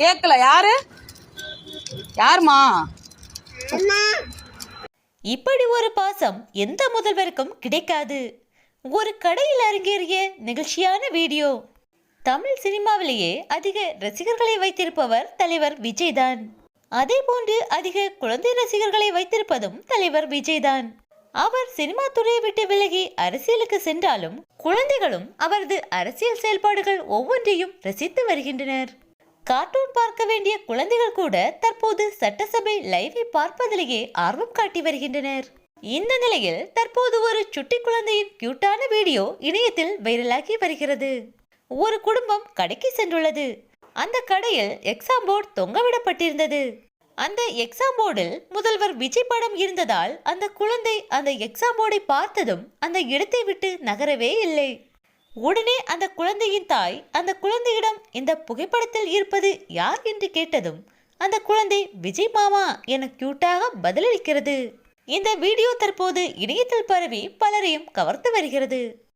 கேட்கல. யாரு யாருமா? இப்படி ஒரு பாசம் எந்த முதல்வருக்கும் கிடைக்காது. ஒரு கடையில் அரங்கேறிய நிகழ்ச்சியான வீடியோ. தமிழ் சினிமாவிலேயே அதிக ரசிகர்களை வைத்திருப்பவர் தலைவர் விஜய் தான். அதே போன்று அதிக குழந்தை ரசிகர்களை வைத்திருப்பதும் தலைவர் விஜய் தான். அவர் சினிமா துறையை விட்டு விலகி அரசியலுக்கு சென்றாலும் குழந்தைகளும் அவரது அரசியல் செயல்பாடுகள் ஒவ்வொன்றையும் ரசித்து வருகின்றனர். கார்ட்டூன் பார்க்க வேண்டிய குழந்தைகள் கூட தற்போது சட்டசபை லைவை பார்ப்பதிலேயே ஆர்வம் காட்டி வருகின்றனர். இந்த நிலையில் தற்போது ஒரு சுட்டி குழந்தையின் கியூட்டான வீடியோ இணையத்தில் வைரலாகி வருகிறது. ஒரு குடும்பம் கடைக்கு சென்றுள்ளது. அந்த கடையில் எக்ஸாம் போர்டு தொங்கவிடப்பட்டிருந்தது. அந்த எக்ஸாம் போர்டில் முதல்வர் விஜய் படம் இருந்ததால் அந்த குழந்தை அந்த எக்ஸாம் போர்டை பார்த்ததும் அந்த இடத்தை விட்டு நகரவே இல்லை. உடனே அந்த குழந்தையின் தாய் அந்த குழந்தையிடம் இந்த புகைப்படத்தில் இருப்பது யார் என்று கேட்டதும் அந்த குழந்தை விஜய் மாமா என கியூட்டாக பதிலளிக்கிறது. இந்த வீடியோ தற்போது இணையத்தில் பரவி பலரையும் கவர்ந்து வருகிறது.